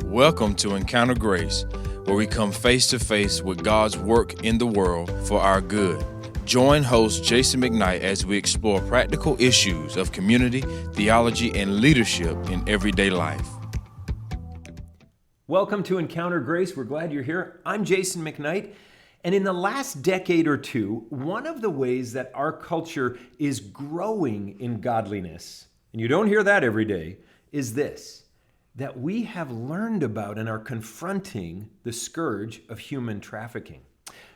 Welcome to Encounter Grace, where we come face to face with God's work in the world for our good. Join host Jason McKnight as we explore practical issues of community, theology, and leadership in everyday life. Welcome to Encounter Grace. We're glad you're here. I'm Jason McKnight. And in the last decade or two, one of the ways that our culture is growing in godliness, and you don't hear that every day, is this, that we have learned about and are confronting the scourge of human trafficking.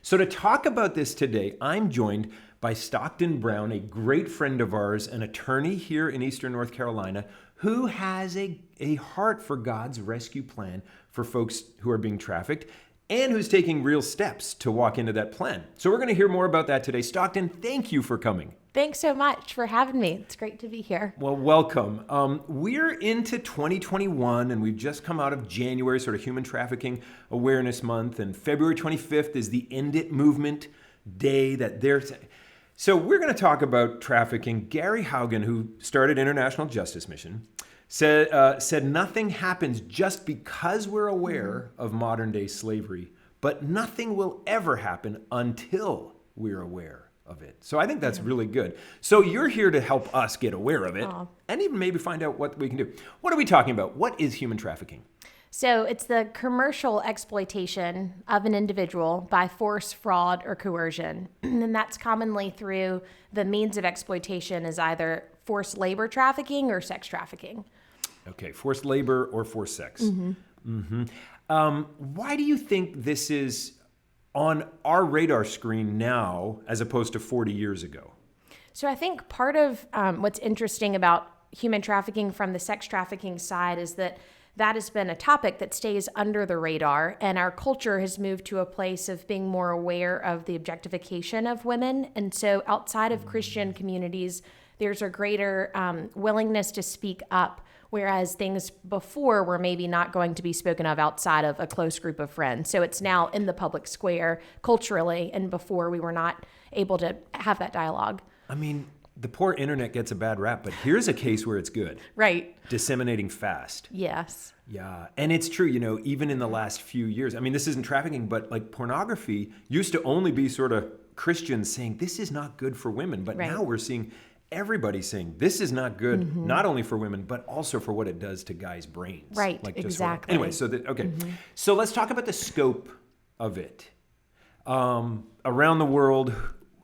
So to talk about this today, I'm joined by Stockton Brown, a great friend of ours, an attorney here in Eastern North Carolina, who has a heart for God's rescue plan for folks who are being trafficked, and who's taking real steps to walk into that plan. So we're going to hear more about that today. Stockton, thank you for coming. Thanks so much for having me. It's great to be here. Well, welcome. We're into 2021, and we've just come out of January, sort of Human Trafficking Awareness Month, and February 25th is the End It Movement Day that they're... So we're going to talk about trafficking. Gary Haugen, who started International Justice Mission, said nothing happens just because we're aware of modern day slavery, but nothing will ever happen until we're aware of it. So I think that's really good. So you're here to help us get aware of it and even maybe find out what we can do. What are we talking about? What is human trafficking? So it's the commercial exploitation of an individual by force, fraud, or coercion. And that's commonly through the means of exploitation is either forced labor trafficking or sex trafficking. Okay, forced labor or forced sex. Why do you think this is on our radar screen now as opposed to 40 years ago? So I think part of what's interesting about human trafficking from the sex trafficking side is that has been a topic that stays under the radar, and our culture has moved to a place of being more aware of the objectification of women. And so outside of Christian communities, there's a greater willingness to speak up, whereas things before were maybe not going to be spoken of outside of a close group of friends. So it's now in the public square culturally, and before we were not able to have that dialogue. I mean, the poor internet gets a bad rap, but here's a case where it's good. Right. Disseminating fast. Yes. Yeah. And it's true, even in the last few years, I mean, this isn't trafficking, but like pornography used to only be sort of Christians saying this is not good for women. But now we're seeing everybody saying this is not good, not only for women, but also for what it does to guys' brains. Right, like exactly. Anyway, so So let's talk about the scope of it. Around the world,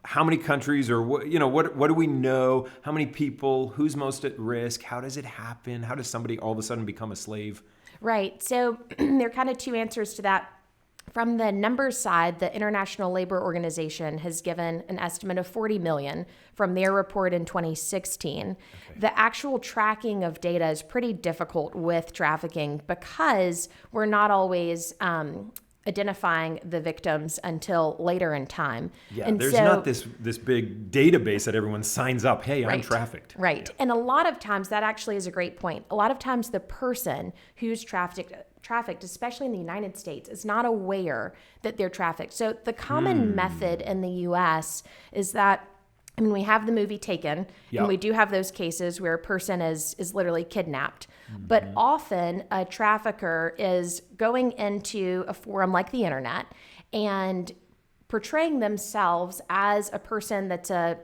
how many countries, or what do we know? How many people? Who's most at risk? How does it happen? How does somebody all of a sudden become a slave? Right. So there are kind of two answers to that. From the numbers side, the International Labor Organization has given an estimate of 40 million from their report in 2016. Okay. The actual tracking of data is pretty difficult with trafficking because we're not always identifying the victims until later in time. Yeah, and there's not this big database that everyone signs up, hey, I'm trafficked. Right. Yeah. And a lot of times, that actually is a great point. A lot of times the person who's trafficked, especially in the United States, is not aware that they're trafficked. So the common method in the U.S. is that, we have the movie Taken, and we do have those cases where a person is literally kidnapped. But often a trafficker is going into a forum like the internet and portraying themselves as a person that's a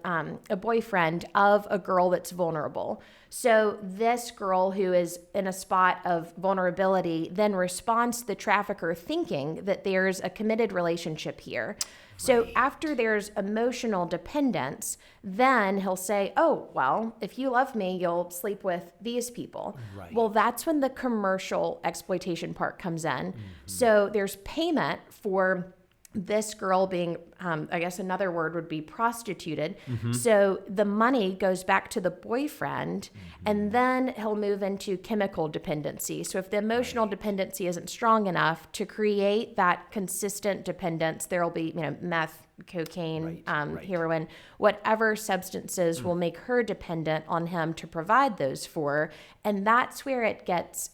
boyfriend of a girl that's vulnerable. So this girl who is in a spot of vulnerability then responds to the trafficker thinking that there's a committed relationship here. So after there's emotional dependence, then he'll say, oh, well, if you love me, you'll sleep with these people. Right. Well, that's when the commercial exploitation part comes in. So there's payment for this girl being, I guess another word would be prostituted. So the money goes back to the boyfriend, and then he'll move into chemical dependency. So if the emotional dependency isn't strong enough to create that consistent dependence, there'll be, meth, cocaine, heroin, whatever substances will make her dependent on him to provide those for her. And that's where it gets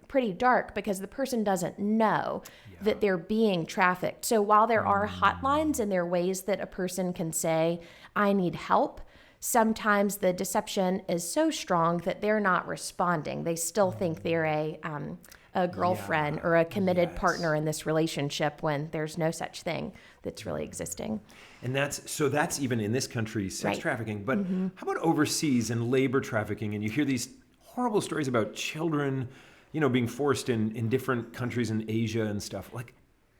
pretty dark because the person doesn't know that they're being trafficked. So while there are hotlines and there are ways that a person can say, I need help, sometimes the deception is so strong that they're not responding. They still think they're a girlfriend or a committed Yes. partner in this relationship when there's no such thing that's really existing. And that's even in this country, sex Right. trafficking. But how about overseas and labor trafficking? And you hear these horrible stories about children, being forced in different countries in Asia and stuff. Like,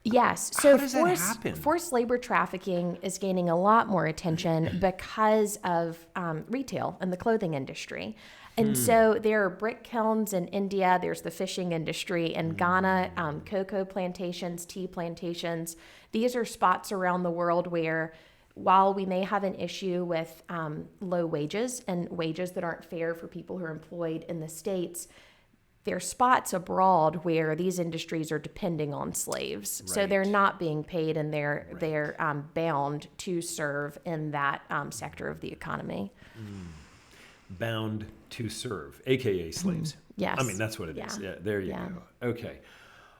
Yes. How So does that happen? forced labor trafficking is gaining a lot more attention because of retail and the clothing industry. And so there are brick kilns in India. There's the fishing industry in Ghana, cocoa plantations, tea plantations. These are spots around the world where, while we may have an issue with low wages and wages that aren't fair for people who are employed in the States, there are spots abroad where these industries are depending on slaves. So they're Right. not being paid, and they're bound to serve in that sector of the economy. bound to serve, aka slaves. Yes. I mean, that's what it is. Yeah. Yeah, there you Yeah. go. Okay.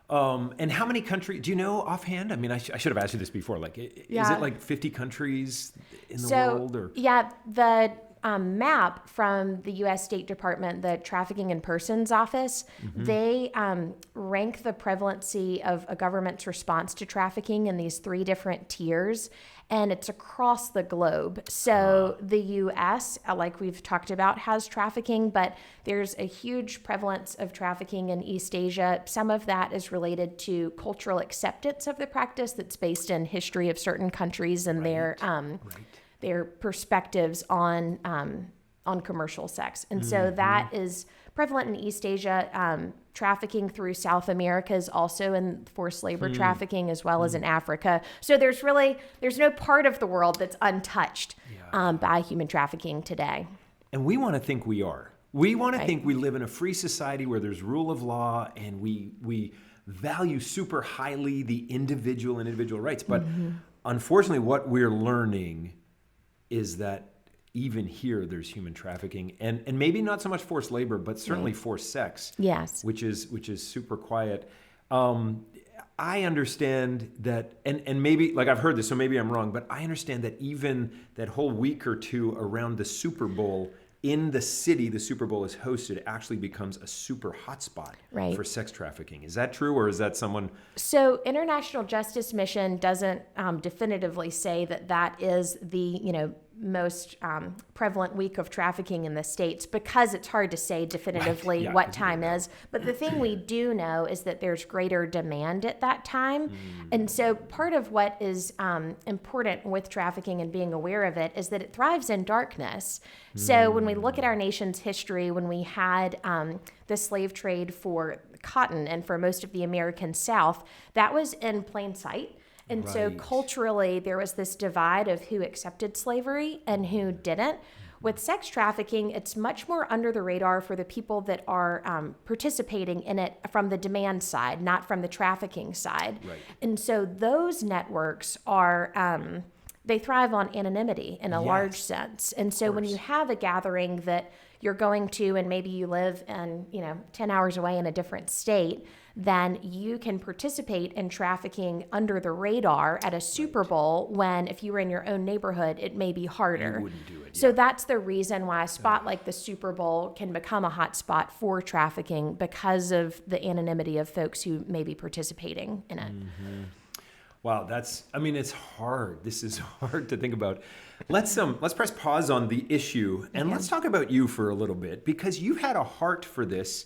And how many countries, do you know offhand? I mean, I should have asked you this before. Like, is Yeah. it like 50 countries in the So, world? Or yeah, the map from the U.S. State Department, the Trafficking in Persons Office, they rank the prevalency of a government's response to trafficking in these 3 different tiers, and it's across the globe. So the U.S., like we've talked about, has trafficking, but there's a huge prevalence of trafficking in East Asia. Some of that is related to cultural acceptance of the practice that's based in history of certain countries and their perspectives on commercial sex. And so that is prevalent in East Asia. Trafficking through South America is also in forced labor trafficking, as well as in Africa. So there's no part of the world that's untouched by human trafficking today. And we want to think we are. We want to think we live in a free society where there's rule of law, and we value super highly the individual and individual rights. But unfortunately, what we're learning is that even here there's human trafficking, and maybe not so much forced labor, but certainly forced sex. Yes. Which is super quiet. I understand that, and maybe, like, I've heard this, so maybe I'm wrong, but I understand that even that whole week or two around the Super Bowl, in the city the Super Bowl is hosted, actually becomes a super hotspot for sex trafficking. Is that true, or is that someone? So International Justice Mission doesn't definitively say that is the most prevalent week of trafficking in the States, because it's hard to say definitively what time is. But the thing we do know is that there's greater demand at that time. And so part of what is important with trafficking and being aware of it is that it thrives in darkness. So when we look at our nation's history, when we had the slave trade for cotton and for most of the American South, that was in plain sight. And so culturally, there was this divide of who accepted slavery and who didn't. With sex trafficking, it's much more under the radar for the people that are participating in it from the demand side, not from the trafficking side. And so those networks are, they thrive on anonymity in a large sense. And so when you have a gathering that you're going to, and maybe you live in, 10 hours away in a different state, then you can participate in trafficking under the radar at a Super Bowl, when if you were in your own neighborhood, it may be harder. You wouldn't do it. So that's the reason why a spot like the Super Bowl can become a hot spot for trafficking, because of the anonymity of folks who may be participating in it. Wow, it's hard. This is hard to think about. Let's press pause on the issue, and let's talk about you for a little bit, because you've had a heart for this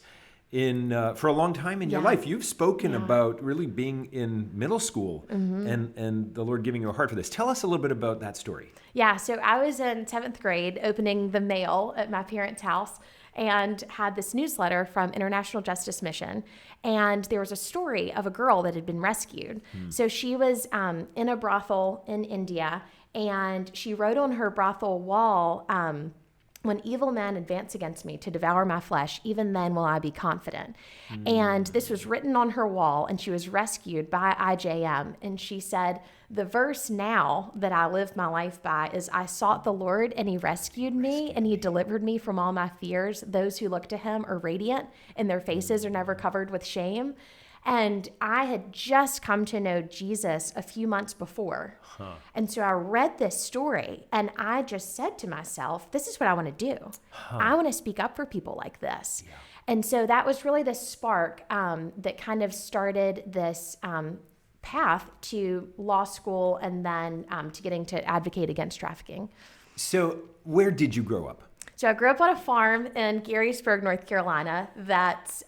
for a long time in your life. You've spoken about really being in middle school and the Lord giving you a heart for this. Tell us a little bit about that story. Yeah, so I was in 7th grade opening the mail at my parents' house, and had this newsletter from International Justice Mission. And there was a story of a girl that had been rescued. So she was in a brothel in India, and she wrote on her brothel wall, "When evil men advance against me to devour my flesh, even then will I be confident." And this was written on her wall, and she was rescued by IJM. And she said, "The verse now that I live my life by is, I sought the Lord, and he rescued me, and he delivered me from all my fears. Those who look to him are radiant, and their faces are never covered with shame." And I had just come to know Jesus a few months before. And so I read this story, and I just said to myself, this is what I want to do. I want to speak up for people like this. And so that was really the spark that kind of started this path to law school and then to getting to advocate against trafficking. So where did you grow up? So I grew up on a farm in Gettysburg, North Carolina. That's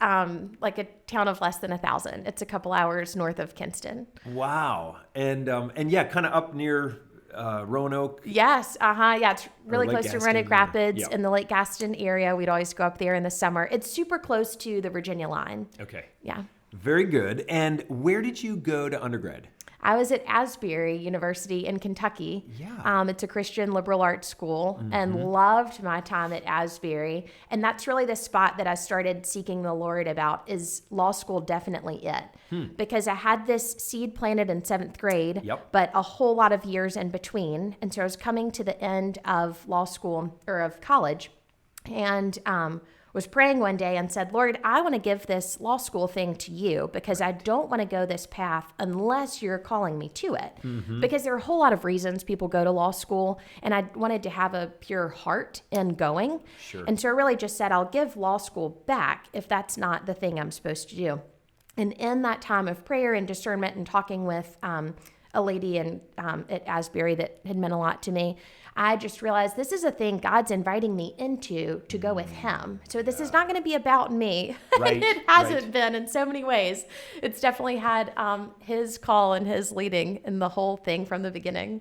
like a town of less than 1,000. It's a couple hours north of Kinston. Wow. And yeah, kind of up near Roanoke. Yes. Yeah, it's really Lake close to Gaston, Roanoke Rapids yeah. in the Lake Gaston area. We'd always go up there in the summer. It's super close to the Virginia line. Okay. Yeah. Very good. And where did you go to undergrad? I was at Asbury University in Kentucky. Yeah. It's a Christian liberal arts school, and loved my time at Asbury. And that's really the spot that I started seeking the Lord about. Is law school definitely it? Because I had this seed planted in 7th grade, Yep. but a whole lot of years in between. And so I was coming to the end of law school or of college, and was praying one day and said, Lord, I want to give this law school thing to you because I don't want to go this path unless you're calling me to it. Because there are a whole lot of reasons people go to law school, and I wanted to have a pure heart in going. Sure. And so I really just said, I'll give law school back if that's not the thing I'm supposed to do. And in that time of prayer and discernment and talking with a lady at Asbury that had meant a lot to me, I just realized this is a thing God's inviting me into to go with him. So this is not going to be about me. Right, It hasn't been in so many ways. It's definitely had his call and his leading in the whole thing from the beginning.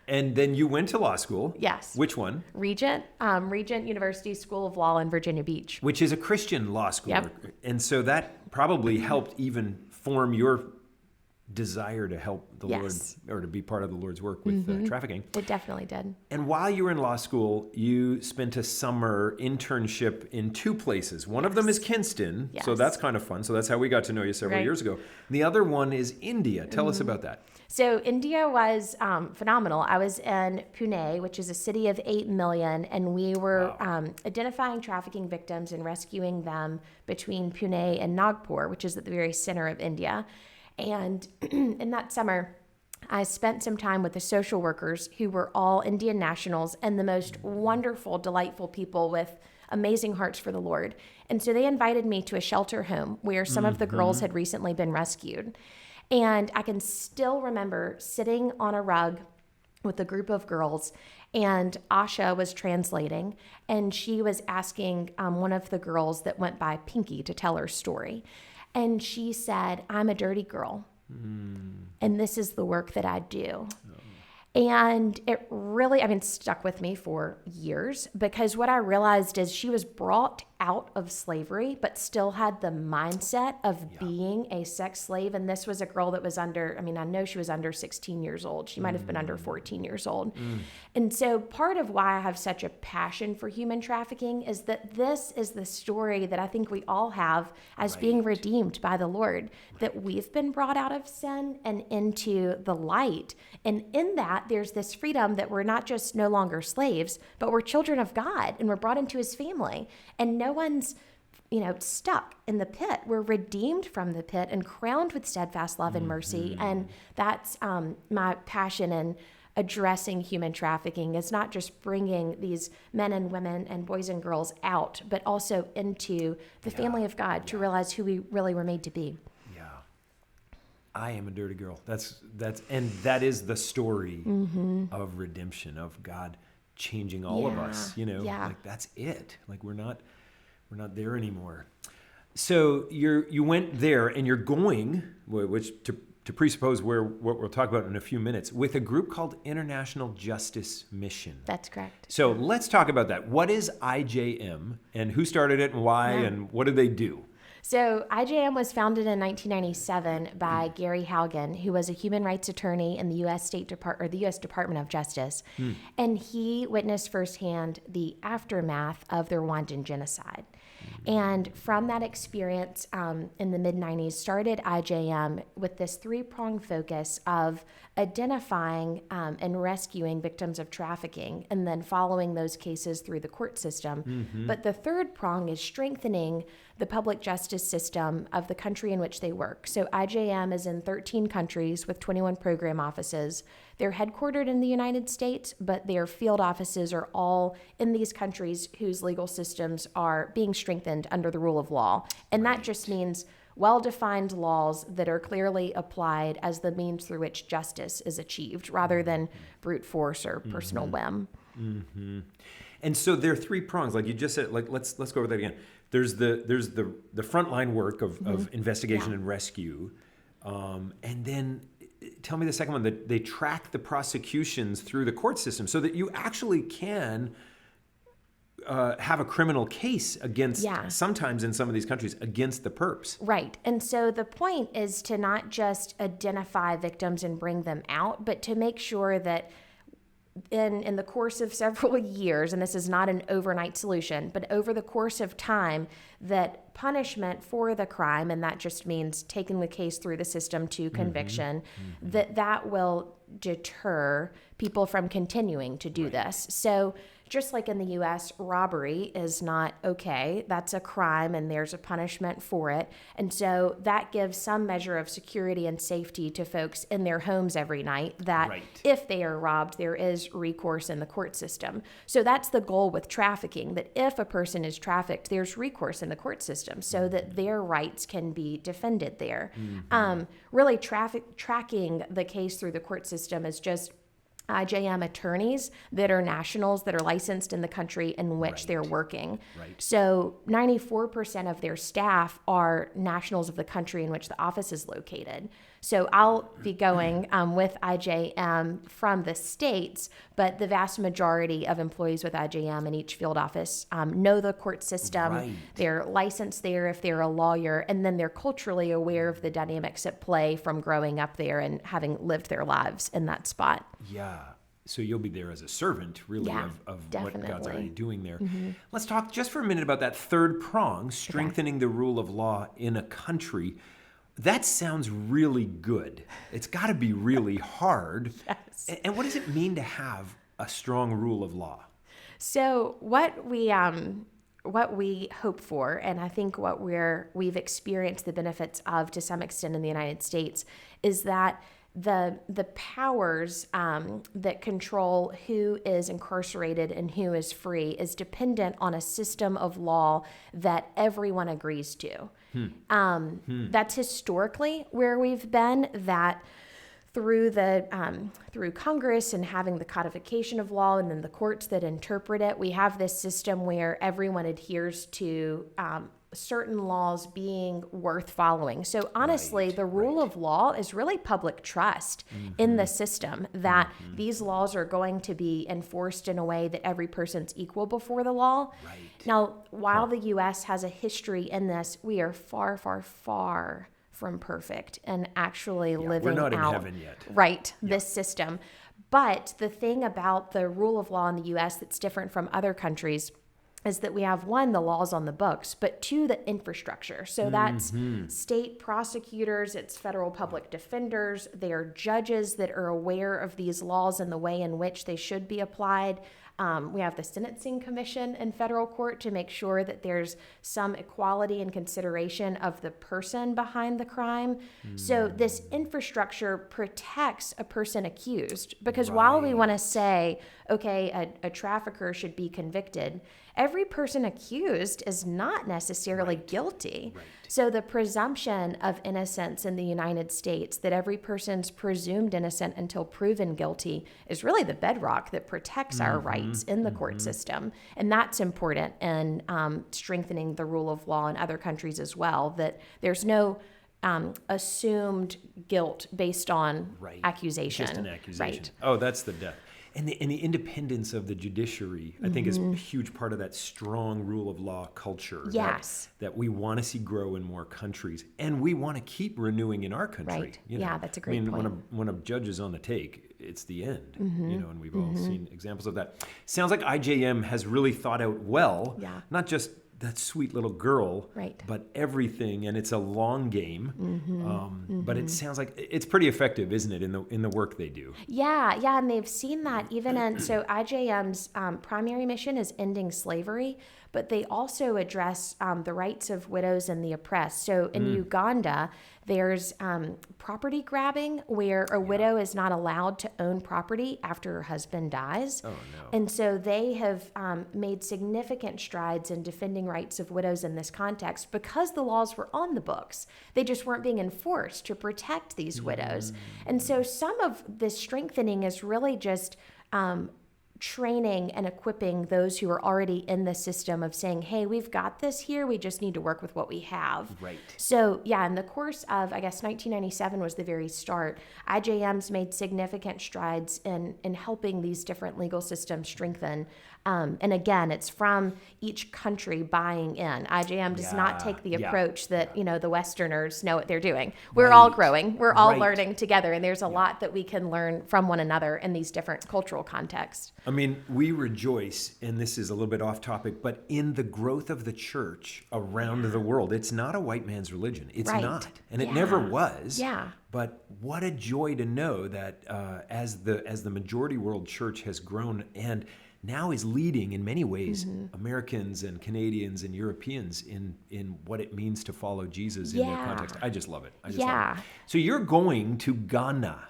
And then you went to law school. Yes. Which one? Regent University School of Law in Virginia Beach. Which is a Christian law school. Yep. And so that probably helped even form your desire to help the Yes. Lord, or to be part of the Lord's work with trafficking. It definitely did. And while you were in law school, you spent a summer internship in 2 places. One of them is Kinston, so Yes. that's kind of fun. So that's how we got to know you several Right. years ago. The other one is India. Tell us about that. So India was phenomenal. I was in Pune, which is a city of 8 million, and we were identifying trafficking victims and rescuing them between Pune and Nagpur, which is at the very center of India. And in that summer, I spent some time with the social workers who were all Indian nationals and the most wonderful, delightful people with amazing hearts for the Lord. And so they invited me to a shelter home where some of the girls had recently been rescued. And I can still remember sitting on a rug with a group of girls, and Asha was translating, and she was asking one of the girls that went by Pinky to tell her story. And she said, I'm a dirty girl, and this is the work that I do. And it really, stuck with me for years, because what I realized is she was brought out of slavery, but still had the mindset of being a sex slave. And this was a girl that was under, I know she was under 16 years old. She might have been under 14 years old. And so part of why I have such a passion for human trafficking is that this is the story that I think we all have as being redeemed by the Lord, that we've been brought out of sin and into the light. And in that, there's this freedom that we're not just no longer slaves, but we're children of God, and we're brought into his family. And no one's, stuck in the pit. We're redeemed from the pit and crowned with steadfast love and mercy. And that's my passion in addressing human trafficking, is not just bringing these men and women and boys and girls out, but also into the family of God to realize who we really were made to be. Yeah. I am a dirty girl. And that is the story of redemption, of God changing all of us, like that's it. Like we're not there anymore. So you went there, and you're going, which to presuppose what we'll talk about in a few minutes, with a group called International Justice Mission. That's correct. So let's talk about that. What is IJM, and who started it, and why, and what do they do? So IJM was founded in 1997 by Gary Haugen, who was a human rights attorney in the U.S. U.S. Department of Justice, and he witnessed firsthand the aftermath of the Rwandan genocide. And from that experience in the mid-90s, started IJM with this 3-pronged focus of identifying and rescuing victims of trafficking, and then following those cases through the court system. But the third prong is strengthening the public justice system of the country in which they work. So IJM is in 13 countries with 21 program offices. They're headquartered in the United States, but their field offices are all in these countries whose legal systems are being strengthened under the rule of law. And that just means well-defined laws that are clearly applied as the means through which justice is achieved, rather than brute force or personal whim. And so there are three prongs, like you just said. Like let's go over that again. There's the frontline work of investigation and rescue, and then tell me the second one, that they track the prosecutions through the court system, so that you actually can have a criminal case against, sometimes in some of these countries, against the perps. Right. And so the point is to not just identify victims and bring them out, but to make sure that in the course of several years, and this is not an overnight solution, but over the course of time, that punishment for the crime, and that just means taking the case through the system to conviction, that will deter people from continuing to do this. So just like in the U.S., robbery is not okay. That's a crime, and there's a punishment for it. And so that gives some measure of security and safety to folks in their homes every night, that if they are robbed, there is recourse in the court system. So that's the goal with trafficking, that if a person is trafficked, there's recourse in the court system so that their rights can be defended there. Really, tracking the case through the court system is just IJM attorneys that are nationals that are licensed in the country in which they're working. So 94% of their staff are nationals of the country in which the office is located. So I'll be going with IJM from the States, but the vast majority of employees with IJM in each field office know the court system. They're licensed there if they're a lawyer, and then they're culturally aware of the dynamics at play from growing up there and having lived their lives in that spot. Yeah. So you'll be there as a servant, really, of what God's already doing there. Let's talk just for a minute about that third prong, strengthening the rule of law in a country. That sounds really good. It's got to be really hard. And what does it mean to have a strong rule of law? So what we hope for, and I think what we've experienced the benefits of to some extent in the United States, is that the powers that control who is incarcerated and who is free is dependent on a system of law that everyone agrees to. That's historically where we've been, that through Congress and having the codification of law and then the courts that interpret it, we have this system where everyone adheres to certain laws being worth following. So honestly, the rule of law is really public trust in the system, that these laws are going to be enforced in a way that every person's equal before the law. Now, while the U.S. has a history in this, we are far, far, far from perfect and actually living we're not out in heaven yet. This system. But the thing about the rule of law in the U.S. that's different from other countries is that we have, one, the laws on the books, but two, the infrastructure. So that's state prosecutors, it's federal public defenders, they are judges that are aware of these laws and the way in which they should be applied. We have the Sentencing Commission in federal court to make sure that there's some equality and consideration of the person behind the crime. So this infrastructure protects a person accused, because while we want to say, okay, a trafficker should be convicted, every person accused is not necessarily guilty. So the presumption of innocence in the United States, that every person's presumed innocent until proven guilty, is really the bedrock that protects our rights in the court system. And that's important in strengthening the rule of law in other countries as well, that there's no assumed guilt based on accusation. Just an accusation. Oh, that's the death. And the independence of the judiciary, I think, is a huge part of that strong rule of law culture that we want to see grow in more countries, and we want to keep renewing in our country. That's a great point. When a judge is on the take, it's the end. And we've all seen examples of that. Sounds like IJM has really thought out well, not just that sweet little girl, but everything, and it's a long game. But it sounds like it's pretty effective, isn't it, in the work they do? Yeah, and they've seen that even in, so IJM's primary mission is ending slavery, but they also address the rights of widows and the oppressed. So in Uganda, there's property grabbing, where a widow is not allowed to own property after her husband dies. Oh, no. And so they have made significant strides in defending rights of widows in this context because the laws were on the books. They just weren't being enforced to protect these widows. And so some of this strengthening is really just training and equipping those who are already in the system of saying, hey, we've got this here. We just need to work with what we have. Right. So yeah, in the course of, I guess, 1997 was the very start, IJM's made significant strides in helping these different legal systems strengthen. And again, it's from each country buying in. IJM does not take the approach that, the Westerners know what they're doing. We're all growing. We're all learning together. And there's a lot that we can learn from one another in these different cultural contexts. I mean, we rejoice, and this is a little bit off topic, but in the growth of the church around the world. It's not a white man's religion. It's not. And it never was. Yeah. But what a joy to know that as the majority world church has grown and now is leading in many ways Americans and Canadians and Europeans in what it means to follow Jesus in their context. I just love it. Love it. So you're going to Ghana.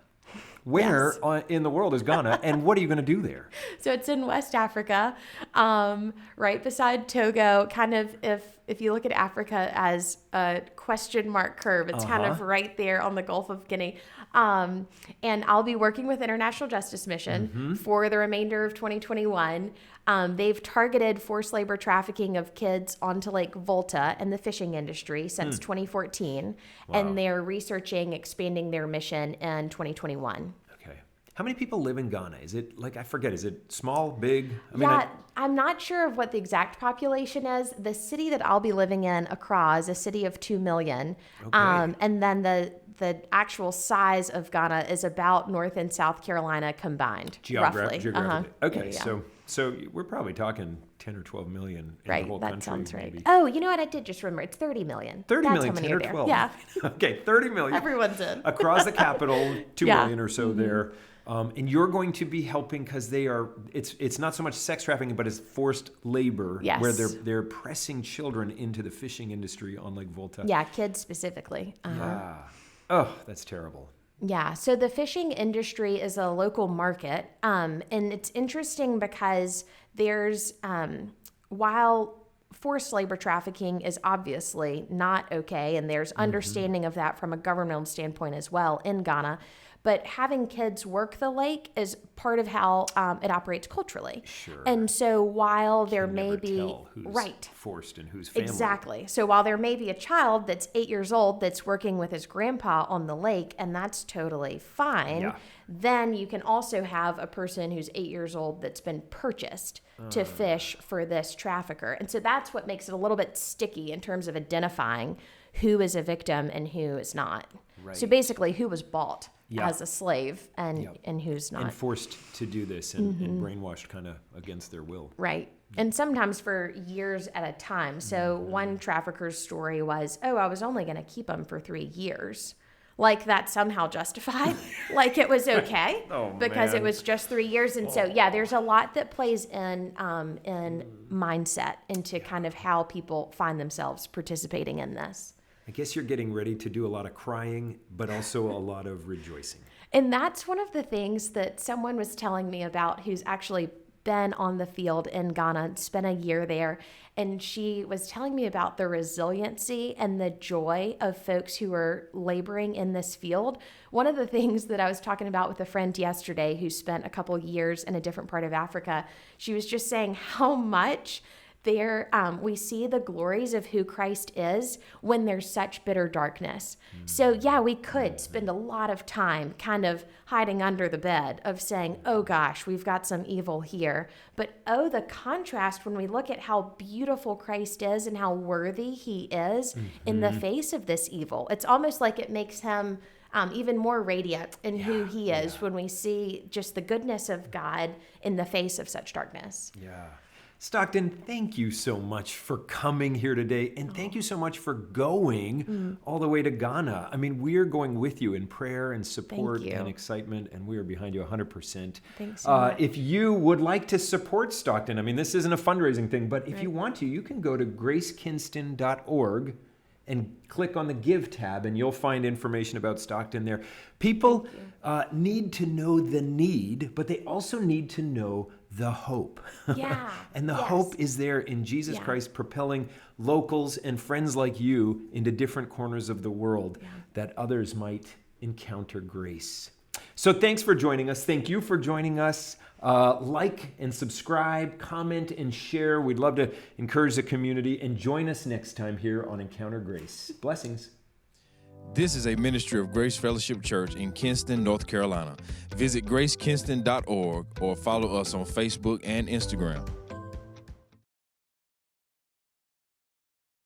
Where in the world is Ghana, and what are you going to do there? So it's in West Africa, right beside Togo. Kind of, if you look at Africa as a question mark curve, it's kind of right there on the Gulf of Guinea. And I'll be working with International Justice Mission for the remainder of 2021. They've targeted forced labor trafficking of kids onto Lake Volta and the fishing industry since 2014, and they're researching expanding their mission in 2021. Okay. How many people live in Ghana? Is it, I forget, is it small, big? I'm not sure of what the exact population is. The city that I'll be living in, Accra, is a city of 2 million. Okay. And then the actual size of Ghana is about North and South Carolina combined, roughly. Geographically. Okay, so we're probably talking 10 or 12 million in the whole country. That sounds right. Maybe. Oh, you know what? I did just remember. It's 30 million. 30 That's million, how many 10 or are there. 12. Yeah. Okay, 30 million. Everyone's in. Across the capital, 2 million or so there. And you're going to be helping because it's not so much sex trafficking, but it's forced labor where they're pressing children into the fishing industry on Lake Volta. Yeah, kids specifically. Yeah. Oh, that's terrible. Yeah, so the fishing industry is a local market, and it's interesting because there's, while forced labor trafficking is obviously not okay, and there's understanding of that from a governmental standpoint as well in Ghana, but having kids work the lake is part of how it operates culturally. Sure. And so while there Can may never be tell who's forced and who's family. Exactly. So while there may be a child that's 8 years old that's working with his grandpa on the lake, and that's totally fine, then you can also have a person who's 8 years old that's been purchased to fish for this trafficker. And so that's what makes it a little bit sticky in terms of identifying who is a victim and who is not. Right. So basically who was bought as a slave and who's not. And forced to do this and brainwashed kind of against their will. Right. And sometimes for years at a time. So one trafficker's story was, I was only going to keep him for 3 years. Like that somehow justified, like it was okay because it was just 3 years. And so, there's a lot that plays in mindset into kind of how people find themselves participating in this. I guess you're getting ready to do a lot of crying, but also a lot of rejoicing. And that's one of the things that someone was telling me about who's actually been on the field in Ghana, spent a year there, and she was telling me about the resiliency and the joy of folks who are laboring in this field. One of the things that I was talking about with a friend yesterday who spent a couple years in a different part of Africa, she was just saying how much we see the glories of who Christ is when there's such bitter darkness. So we could spend a lot of time kind of hiding under the bed of saying, oh gosh, we've got some evil here. But the contrast when we look at how beautiful Christ is and how worthy he is in the face of this evil. It's almost like it makes him even more radiant in who he is when we see just the goodness of God in the face of such darkness. Yeah. Stockton, thank you so much for coming here today, and thank you so much for going all the way to Ghana. I mean, we are going with you in prayer and support and excitement, and we are behind you 100%. Thanks so much. If you would like to support Stockton, I mean, this isn't a fundraising thing, but if you want to, you can go to gracekinston.org and click on the Give tab, and you'll find information about Stockton there. People need to know the need, but they also need to know the hope. Yeah. And the hope is there in Jesus Christ, propelling locals and friends like you into different corners of the world that others might encounter grace. So thanks for joining us. Thank you for joining us. Like and subscribe, comment and share. We'd love to encourage the community, and join us next time here on Encounter Grace. Blessings. This is a ministry of Grace Fellowship Church in Kinston, North Carolina. Visit gracekinston.org or follow us on Facebook and Instagram.